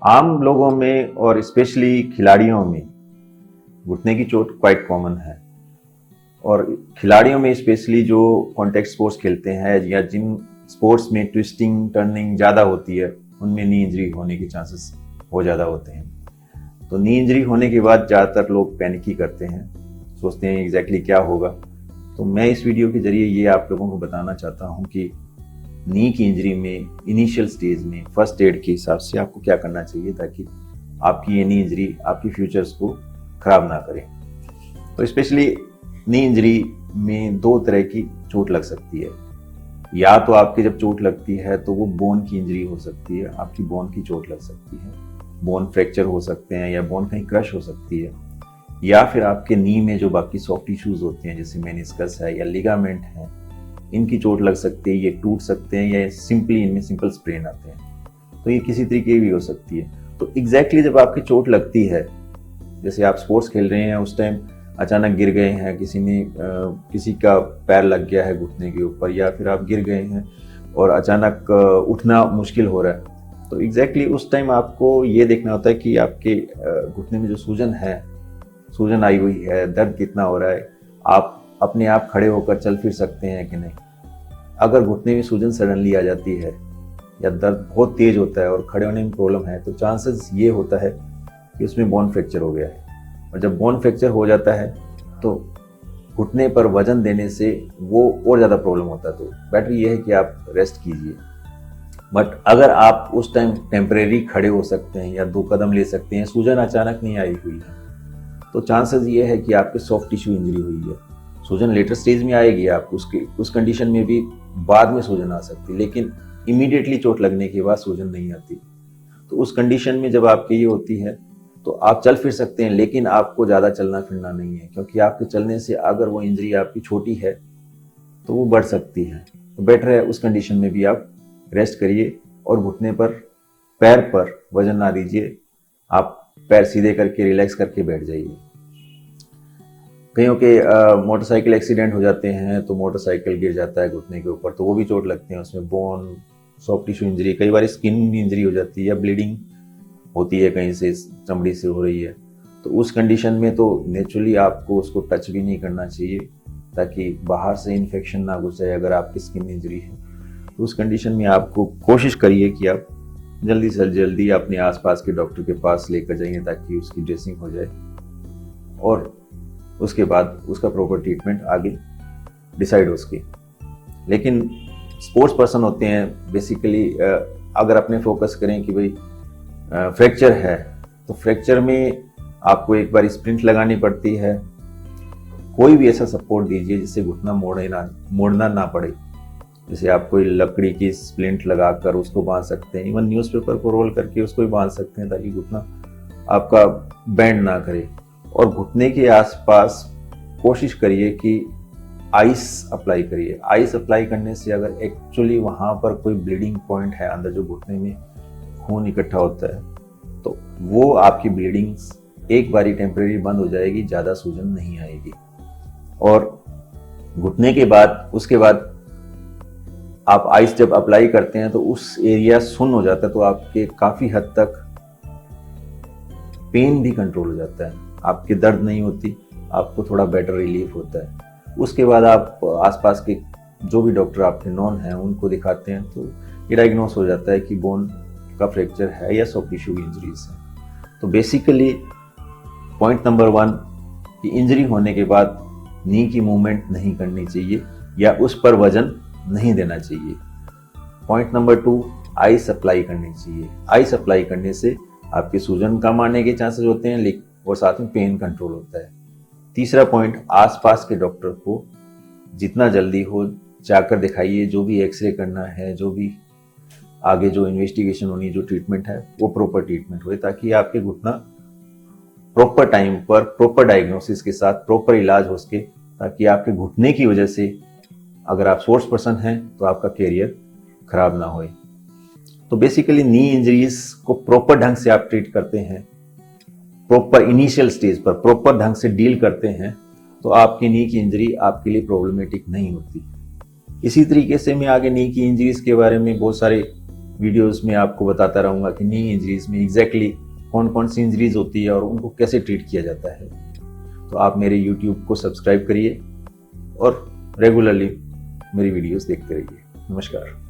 आम लोगों में और स्पेशली खिलाड़ियों में घुटने की चोट क्वाइट कॉमन है। और खिलाड़ियों में स्पेशली जो कॉन्टेक्ट स्पोर्ट्स खेलते हैं या जिन स्पोर्ट्स में ट्विस्टिंग टर्निंग ज़्यादा होती है, उनमें नी इंजरी होने के चांसेस बहुत ज़्यादा होते हैं। तो नी इंजरी होने के बाद ज़्यादातर लोग पैनिक ही करते हैं, सोचते हैं एग्जैक्टली क्या होगा। तो मैं इस वीडियो के जरिए ये आप लोगों को बताना चाहता हूँ कि नी की इंजरी में इनिशियल स्टेज में फर्स्ट एड के हिसाब से आपको क्या करना चाहिए ताकि आपकी ये नी इंजरी आपकी फ्यूचर्स को खराब ना करे। तो स्पेशली नी इंजरी में दो तरह की चोट लग सकती है। या तो आपके जब चोट लगती है तो वो बोन की इंजरी हो सकती है, आपकी बोन की चोट लग सकती है, बोन फ्रैक्चर हो सकते हैं या बोन कहीं क्रश हो सकती है। या फिर आपके नी में जो बाकी सॉफ्ट टिश्यूज होते हैं जैसे मेनिस्कस है या लिगामेंट है, इनकी चोट लग सकती है, ये टूट सकते हैं या सिंपली इनमें सिंपल स्प्रेन आते हैं। तो ये किसी तरीके की भी हो सकती है। तो एग्जैक्टली जब आपकी चोट लगती है, जैसे आप स्पोर्ट्स खेल रहे हैं, उस टाइम अचानक गिर गए हैं, किसी का पैर लग गया है घुटने के ऊपर, या फिर आप गिर गए हैं और अचानक उठना मुश्किल हो रहा है, तो एग्जैक्टली उस टाइम आपको ये देखना होता है कि आपके घुटने में जो सूजन आई हुई है, दर्द कितना हो रहा है, आप अपने आप खड़े होकर चल फिर सकते हैं कि नहीं। अगर घुटने में सूजन सडनली आ जाती है या दर्द बहुत तेज होता है और खड़े होने में प्रॉब्लम है, तो चांसेस ये होता है कि उसमें बोन फ्रैक्चर हो गया है। और जब बोन फ्रैक्चर हो जाता है तो घुटने पर वजन देने से वो और ज़्यादा प्रॉब्लम होता है। तो बेटर ये है कि आप रेस्ट कीजिए। बट अगर आप उस टाइम टेम्परेरी खड़े हो सकते हैं या 2 कदम ले सकते हैं, सूजन अचानक नहीं आई हुई है, तो चांसेस ये है कि आपके सॉफ्ट टिश्यू इंजरी हुई है। सूजन लेटर स्टेज में आएगी, आप उस कंडीशन में भी बाद में सूजन आ सकती है, लेकिन इमीडिएटली चोट लगने के बाद सूजन नहीं आती। तो उस कंडीशन में जब आपकी ये होती है तो आप चल फिर सकते हैं, लेकिन आपको ज़्यादा चलना फिरना नहीं है, क्योंकि आपके चलने से अगर वो इंजरी आपकी छोटी है तो वो बढ़ सकती है। तो बेटर है उस कंडीशन में भी आप रेस्ट करिए और घुटने पर, पैर पर वजन ना दीजिए। आप पैर सीधे करके रिलैक्स करके बैठ जाइए। कईयों के मोटरसाइकिल एक्सीडेंट हो जाते हैं तो मोटरसाइकिल गिर जाता है घुटने के ऊपर, तो वो भी चोट लगती है, उसमें बोन, सॉफ्ट टिश्यू इंजरी, कई बार स्किन इंजरी हो जाती है या ब्लीडिंग होती है, कहीं से चमड़ी से हो रही है। तो उस कंडीशन में तो नेचुरली आपको उसको टच भी नहीं करना चाहिए ताकि बाहर से इन्फेक्शन ना घुस जाए। अगर आपकी स्किन इंजरी है तो उस कंडीशन में आपको कोशिश करिए कि आप जल्दी से जल्दी अपने आसपास के डॉक्टर के पास लेकर जाइए ताकि उसकी ड्रेसिंग हो जाए और उसके बाद उसका प्रॉपर ट्रीटमेंट आगे डिसाइड हो सके। लेकिन स्पोर्ट्स पर्सन होते हैं बेसिकली, अगर अपने फोकस करें कि भाई फ्रैक्चर है, तो फ्रैक्चर में आपको एक बार स्प्रिंट लगानी पड़ती है। कोई भी ऐसा सपोर्ट दीजिए जिससे घुटना मोड़ना ना पड़े। जैसे आप कोई लकड़ी की स्प्लिंट लगाकर उसको बांध सकते हैं, इवन न्यूज़पेपर को रोल करके उसको भी बांध सकते हैं ताकि घुटना आपका बैंड ना करे। और घुटने के आसपास कोशिश करिए कि आइस अप्लाई करिए। आइस अप्लाई करने से अगर एक्चुअली वहाँ पर कोई ब्लीडिंग पॉइंट है अंदर, जो घुटने में खून इकट्ठा होता है, तो वो आपकी ब्लीडिंग एक बारी टेम्परेरी बंद हो जाएगी, ज़्यादा सूजन नहीं आएगी। और घुटने के बाद उसके बाद आप आइस जब अप्लाई करते हैं तो उस एरिया सुन्न हो जाता है, तो आपके काफ़ी हद तक पेन भी कंट्रोल हो जाता है, आपकी दर्द नहीं होती, आपको थोड़ा बेटर रिलीफ होता है। उसके बाद आप आसपास के जो भी डॉक्टर आपके नॉन हैं उनको दिखाते हैं, तो ये डायग्नोस हो जाता है कि बोन का फ्रैक्चर है या सॉफ्ट टिश्यू इंजरीज है। तो बेसिकली पॉइंट नंबर 1 कि इंजरी होने के बाद नी की मूवमेंट नहीं करनी चाहिए या उस पर वजन नहीं देना चाहिए। पॉइंट नंबर 2, आइस अप्लाई करनी चाहिए। आइस अप्लाई करने से आपके सूजन कम आने के चांसेस होते हैं और साथ में पेन कंट्रोल होता है। तीसरा पॉइंट, आसपास के डॉक्टर को जितना जल्दी हो जाकर दिखाइए। जो भी एक्सरे करना है, जो भी आगे जो इन्वेस्टिगेशन होनी, जो ट्रीटमेंट है, वो प्रॉपर ट्रीटमेंट हो, ताकि आपके घुटना प्रॉपर टाइम पर प्रॉपर डायग्नोसिस के साथ प्रॉपर इलाज हो सके, ताकि आपके घुटने की वजह से अगर आप स्पोर्ट्स पर्सन हैं तो आपका कैरियर खराब ना होए। तो बेसिकली नी इंजरीज को प्रॉपर ढंग से आप ट्रीट करते हैं, प्रॉपर इनिशियल स्टेज पर प्रॉपर ढंग से डील करते हैं, तो आपकी नी की इंजरी आपके लिए प्रॉब्लमेटिक नहीं होती। इसी तरीके से मैं आगे नी की इंजरीज के बारे में बहुत सारे वीडियोस में आपको बताता रहूँगा कि नी इंजरीज में एग्जैक्टली कौन कौन सी इंजरीज होती है और उनको कैसे ट्रीट किया जाता है। तो आप मेरे यूट्यूब को सब्सक्राइब करिए और रेगुलरली मेरी वीडियोस देखते रहिए। नमस्कार।